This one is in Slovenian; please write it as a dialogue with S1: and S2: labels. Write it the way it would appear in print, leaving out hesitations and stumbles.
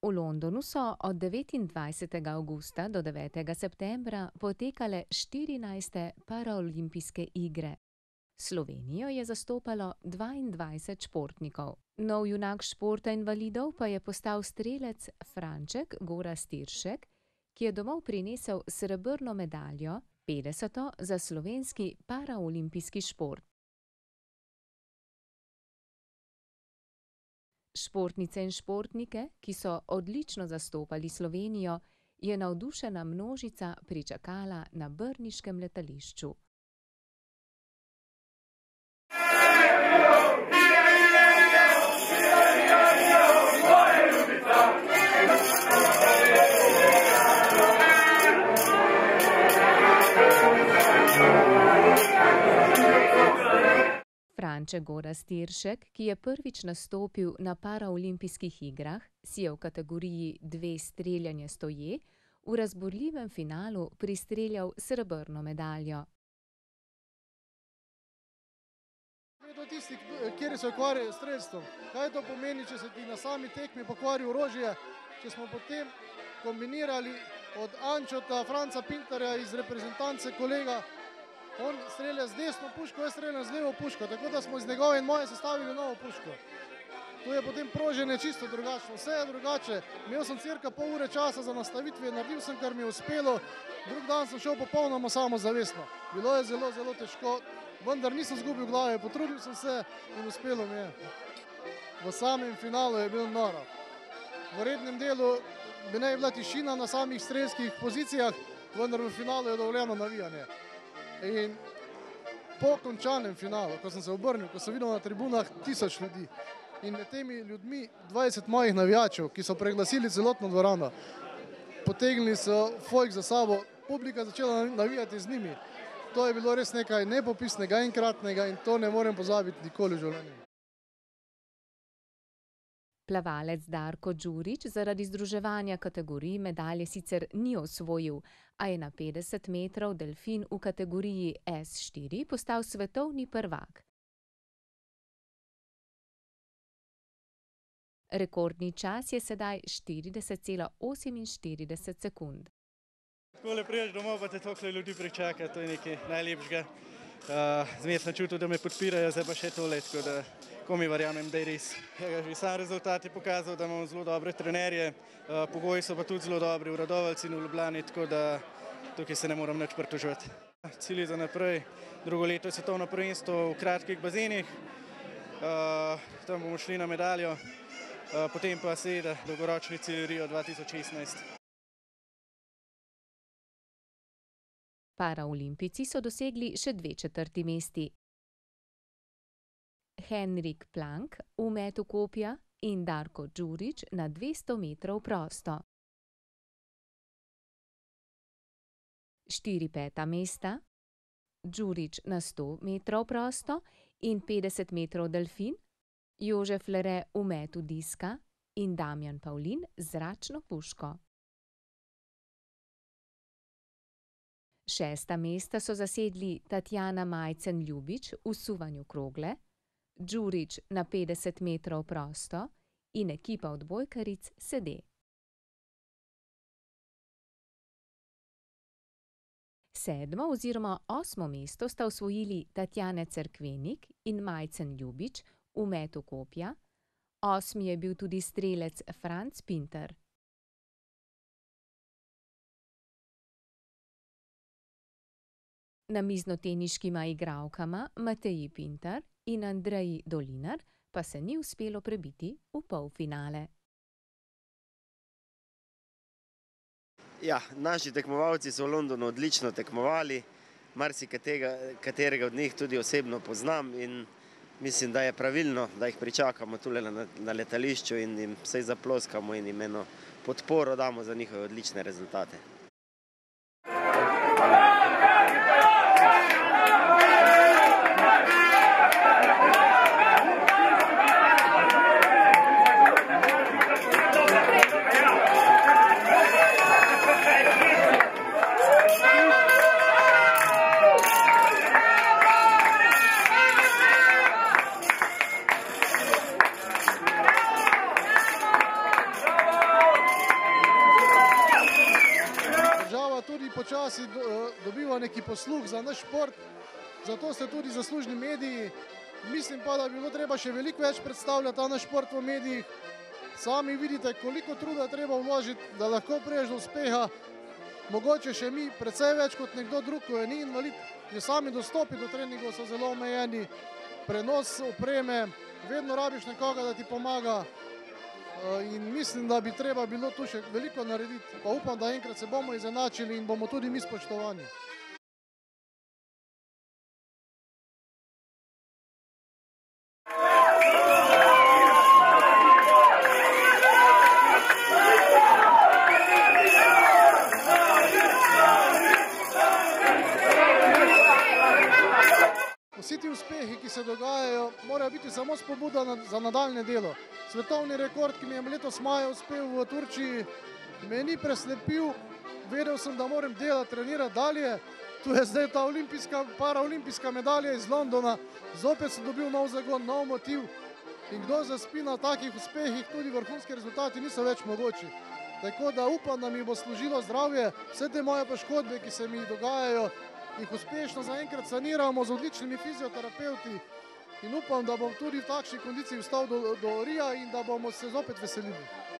S1: V Londonu so od 29. avgusta do 9. septembra potekale 14. paraolimpijske igre. Slovenijo je zastopalo 22 športnikov. Nov junak športa invalidov pa je postal strelec Franček Gorazd Tiršek, ki je domov prinesel srebrno medaljo, 50. za slovenski paraolimpijski šport. Športnice in športnike, ki so odlično zastopali Slovenijo, je navdušena množica pričakala na brniškem letališču. Franček Gorazd Tiršek, ki je prvič nastopil na paraolimpijskih igrah, si je v kategoriji 2 streljanje stoje v razburljivem finalu pristreljal srebrno medaljo.
S2: Do tistih, kjer se ukvarjajo s strelstvom. Kaj to pomeni, če se ti na sami tekmi pokvari orožje, če smo potem kombinirali od Ančota, Franca Pintarja iz reprezentance kolega, on strelja z desno puško, jaz streljam z levo puško, tako da smo iz njegove in moje sestavili novo puško. To je potem proženje čisto drugačno, vse je drugače. Imel sem cirka pol ure časa za nastavitve, naredil sem, kar mi je uspelo, drug dan sem šel popolnoma samozavestno. Bilo je zelo, zelo težko, vendar nisem zgubil glave, potrudil sem se in uspelo mi je. V samem finalu je bilo noro. V rednem delu bi naj bila tišina na samih strelskih pozicijah, vendar v finalu je dovoljeno navijanje. In po končanem finalu, ko sem se obrnil, ko sem videl na tribunah 1000 ljudi in med temi ljudmi 20 mojih navijačev, ki so preglasili celotno dvorano, potegnili so folk za sabo, publika začela navijati z njimi. To je bilo res nekaj nepopisnega, enkratnega in to ne morem pozabiti nikoli v življenju.
S1: Plavalec Darko Đurić zaradi združevanja kategorij medalje sicer ni osvojil, a je na 50 metrov delfin v kategoriji S4 postal svetovni prvak. Rekordni čas je sedaj 40,48 sekund.
S3: Takole priješ domov, pa te toliko ljudi pričaka, to je nekaj najlepšega. Zmes sem čutil, da me podpirajo, zdaj pa še tole, tako da komi verjamem, da je res. Že sam rezultat je pokazal, da imamo zelo dobre trenerje, pogoji so pa tudi zelo dobri v Radovljici in v Ljubljani, tako da tukaj se ne moram nič pritoževati. Cilji za naprej, drugo leto je svetovno prvenstvo v kratkih bazenih, tam bomo šli na medaljo, potem pa seveda dolgoročni cilj Rio 2016.
S1: Paraolimpijci so dosegli še 2 četrti mesti. Henrik Plank v metu kopja in Darko Đurić na 200 metrov prosto. 4 peta mesta, Đurić na 100 metrov prosto in 50 metrov delfin, Jožef Lere v metu diska in Damjan Pavlin z zračno puško. 6. mesta so zasedli Tatjana Majcen-Ljubič v suvanju krogle, Đurić na 50 metrov prosto in ekipa odbojkaric sede. 7. oziroma 8. mesto sta osvojili Tatjana Cerkvenik in Majcen-Ljubič v metu kopja, 8. je bil tudi strelec Franc Pintar. Namiznoteniškima igralkama Mateji Pintar in Andreji Dolinar pa se ni uspelo prebiti v polfinale.
S4: Ja, naši tekmovalci so v Londonu odlično tekmovali, katerega od njih tudi osebno poznam in mislim, da je pravilno, da jih pričakamo tule na letališču in jim vsej zaploskamo in jim eno podporo damo za njihove odlične rezultate.
S2: počasi dobiva neki posluh za naš šport, zato ste tudi zaslužni mediji. Mislim pa, da bi bilo treba še veliko več predstavljati ta naš šport v medijih. Sami vidite, koliko truda treba vložiti, da lahko priješ do uspeha. Mogoče še mi precej več kot nekdo drug, ko je ni invalid, že sami dostopi do treningov so zelo omejeni, prenos opreme, vedno rabiš nekoga, da ti pomaga. In mislim, da bi treba bilo tu še veliko narediti. Pa upam, da enkrat se bomo izenačili in bomo tudi mi spoštovani. Vsi ti uspehi, ki se dogajajo, morajo biti samo spodbuda za nadaljne delo. Svetovni rekord, ki mi je letos maja uspel v Turčiji, me ni preslepil. Vedel sem, da moram delati, trenirati dalje. Tu je zdaj ta paraolimpijska medalja iz Londona. Zopet sem dobil nov zagon, nov motiv. In kdo zaspi na takih uspehih, tudi vrhunski rezultati niso več mogoči. Tako da upam, da mi bo služilo zdravje. Vse te moje poškodbe, ki se mi dogajajo, jih uspešno zaenkrat saniramo z odličnimi fizioterapevti in upam, da bom tudi v takšni kondiciji vstal do Rija in da bomo se zopet veselili.